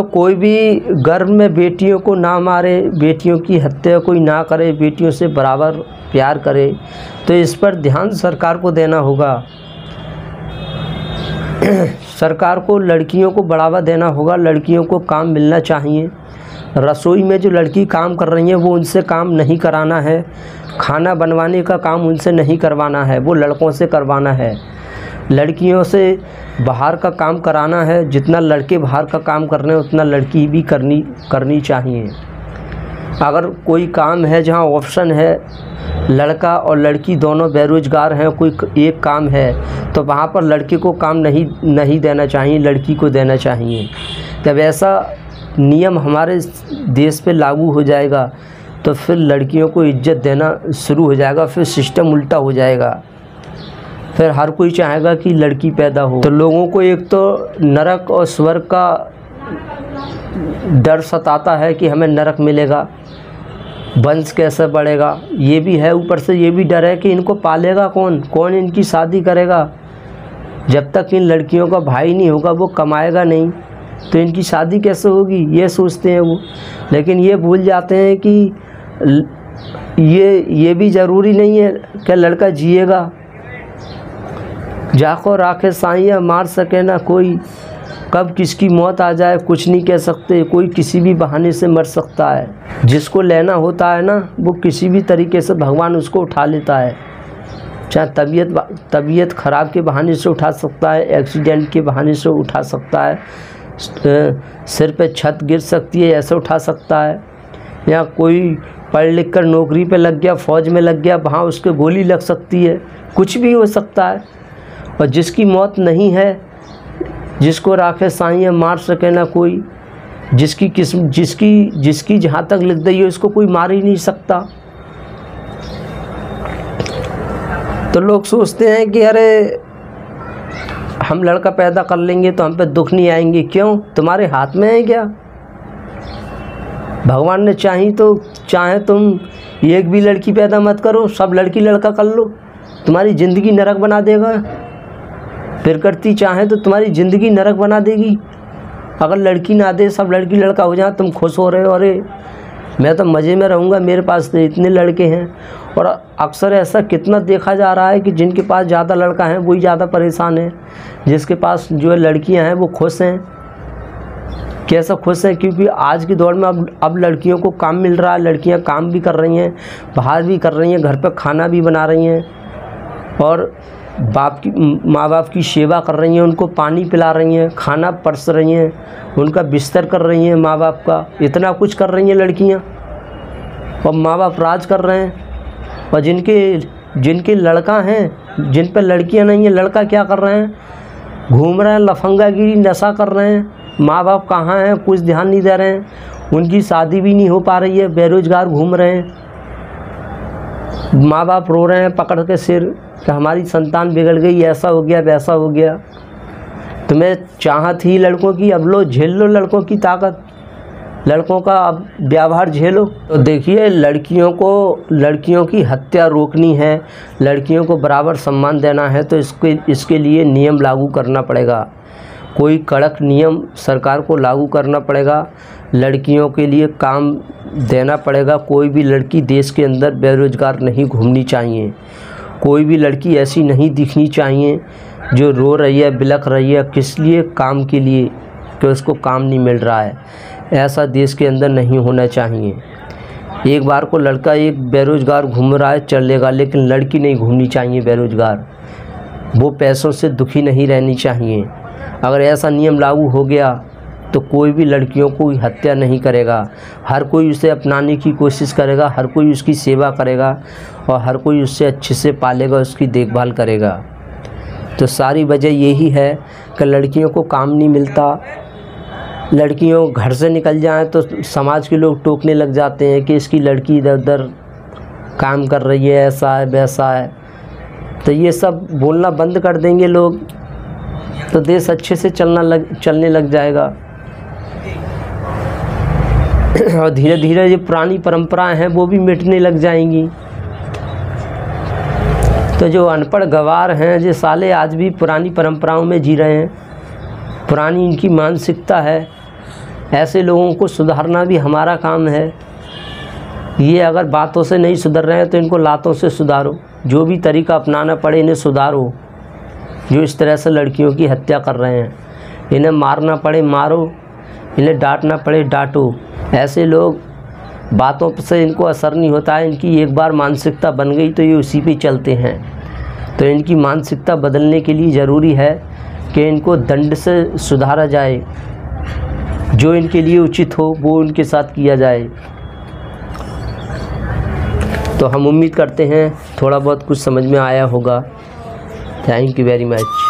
तो कोई भी गर्भ में बेटियों को ना मारे, बेटियों की हत्या कोई ना करे, बेटियों से बराबर प्यार करे, तो इस पर ध्यान सरकार को देना होगा। सरकार को लड़कियों को बढ़ावा देना होगा, लड़कियों को काम मिलना चाहिए। रसोई में जो लड़की काम कर रही हैं वो उनसे काम नहीं कराना है, खाना बनवाने का काम उनसे नहीं करवाना है, वो लड़कों से करवाना है। लड़कियों से बाहर का काम कराना है, जितना लड़के बाहर का काम कर रहे हैं उतना लड़की भी करनी चाहिए। अगर कोई काम है जहां ऑप्शन है लड़का और लड़की दोनों बेरोज़गार हैं, कोई एक काम है, तो वहां पर लड़के को काम नहीं देना चाहिए, लड़की को देना चाहिए। जब ऐसा नियम हमारे देश पे लागू हो जाएगा तो फिर लड़कियों को इज्जत देना शुरू हो जाएगा, फिर सिस्टम उल्टा हो जाएगा, फिर हर कोई चाहेगा कि लड़की पैदा हो। तो लोगों को एक तो नरक और स्वर्ग का डर सताता है कि हमें नरक मिलेगा, वंश कैसे बढ़ेगा, ये भी है। ऊपर से ये भी डर है कि इनको पालेगा कौन, कौन इनकी शादी करेगा। जब तक इन लड़कियों का भाई नहीं होगा, वो कमाएगा नहीं, तो इनकी शादी कैसे होगी, ये सोचते हैं वो। लेकिन ये भूल जाते हैं कि ये भी ज़रूरी नहीं है कि लड़का जिएगा। जाको राखे साइया मार सके ना कोई, कब किसकी मौत आ जाए कुछ नहीं कह सकते, कोई किसी भी बहाने से मर सकता है। जिसको लेना होता है ना, वो किसी भी तरीके से भगवान उसको उठा लेता है, चाहे तबीयत ख़राब के बहाने से उठा सकता है, एक्सीडेंट के बहाने से उठा सकता है, सिर पे छत गिर सकती है ऐसे उठा सकता है, या कोई पढ़ लिख कर नौकरी पे लग गया, फ़ौज में लग गया, वहाँ उसके गोली लग सकती है, कुछ भी हो सकता है। और जिसकी मौत नहीं है, जिसको राखे साइयाँ मार सके ना कोई, जिसकी किस्म जिसकी जहाँ तक लिख गई है उसको कोई मार ही नहीं सकता। तो लोग सोचते हैं कि अरे हम लड़का पैदा कर लेंगे तो हम पे दुख नहीं आएंगे। क्यों? तुम्हारे हाथ में है क्या? भगवान ने चाहे तुम एक भी लड़की पैदा मत करो, सब लड़की लड़का कर लो, तुम्हारी ज़िंदगी नरक बना देगा। प्रकृति चाहे तो तुम्हारी ज़िंदगी नरक बना देगी। अगर लड़की ना दे, सब लड़की लड़का हो जाए, तुम खुश हो रहे हो, अरे मैं तो मज़े में रहूँगा, मेरे पास तो इतने लड़के हैं। और अक्सर ऐसा कितना देखा जा रहा है कि जिनके पास ज़्यादा लड़का हैं वही ज़्यादा परेशान हैं, जिसके पास जो लड़कियां हैं वो खुश हैं। कैसा खुश हैं? क्योंकि आज के दौर में अब लड़कियों को काम मिल रहा है, लड़कियां काम भी कर रही हैं, बाहर भी कर रही हैं, घर पर खाना भी बना रही हैं, और माँ बाप की सेवा कर रही हैं, उनको पानी पिला रही हैं, खाना परस रही हैं, उनका बिस्तर कर रही हैं, माँ बाप का इतना कुछ कर रही हैं लड़कियां, और माँ बाप राज कर रहे हैं। और जिनके लड़का हैं, जिन पर लड़कियां नहीं हैं, लड़का क्या कर रहे हैं? घूम रहे हैं, लफंगागिरी नशा कर रहे हैं। माँ बाप कहाँ हैं? कुछ ध्यान नहीं दे रहे हैं, उनकी शादी भी नहीं हो पा रही है, बेरोजगार घूम रहे हैं। माँ बाप रो रहे हैं पकड़ के सिर कि हमारी संतान बिगड़ गई, ऐसा हो गया वैसा हो गया। तुम्हें चाहत ही लड़कों की, अब लो झेल लो लड़कों की ताकत, लड़कों का अब व्यवहार झेलो। तो देखिए, लड़कियों की हत्या रोकनी है, लड़कियों को बराबर सम्मान देना है, तो इसके लिए नियम लागू करना पड़ेगा। कोई कड़क नियम सरकार को लागू करना पड़ेगा, लड़कियों के लिए काम देना पड़ेगा। कोई भी लड़की देश के अंदर बेरोजगार नहीं घूमनी चाहिए, कोई भी लड़की ऐसी नहीं दिखनी चाहिए जो रो रही है, बिलख रही है, किस लिए? काम के लिए, कि उसको काम नहीं मिल रहा है। ऐसा देश के अंदर नहीं होना चाहिए। एक बार को लड़का एक बेरोजगार घूम रहा है चलेगा, लेकिन लड़की नहीं घूमनी चाहिए बेरोजगार, वो पैसों से दुखी नहीं रहनी चाहिए। अगर ऐसा नियम लागू हो गया तो कोई भी लड़कियों को हत्या नहीं करेगा, हर कोई उसे अपनाने की कोशिश करेगा, हर कोई उसकी सेवा करेगा, और हर कोई उससे अच्छे से पालेगा, उसकी देखभाल करेगा। तो सारी वजह यही है कि लड़कियों को काम नहीं मिलता। लड़कियों घर से निकल जाएं तो समाज के लोग टोकने लग जाते हैं कि इसकी लड़की इधर उधर काम कर रही है, ऐसा है वैसा है। तो ये सब बोलना बंद कर देंगे लोग तो देश अच्छे से चलने लग जाएगा। और धीरे धीरे ये पुरानी परंपराएं हैं वो भी मिटने लग जाएंगी। तो जो अनपढ़ गवार हैं, जो साले आज भी पुरानी परंपराओं में जी रहे हैं, पुरानी इनकी मानसिकता है, ऐसे लोगों को सुधारना भी हमारा काम है। ये अगर बातों से नहीं सुधर रहे हैं तो इनको लातों से सुधारो, जो भी तरीका अपनाना पड़े इन्हें सुधारो। जो इस तरह से लड़कियों की हत्या कर रहे हैं, इन्हें मारना पड़े मारो, इन्हें डांटना पड़े डांटो। ऐसे लोग बातों से इनको असर नहीं होता है, इनकी एक बार मानसिकता बन गई तो ये उसी पे चलते हैं। तो इनकी मानसिकता बदलने के लिए ज़रूरी है कि इनको दंड से सुधारा जाए, जो इनके लिए उचित हो वो उनके साथ किया जाए। तो हम उम्मीद करते हैं थोड़ा बहुत कुछ समझ में आया होगा। Thank you very much.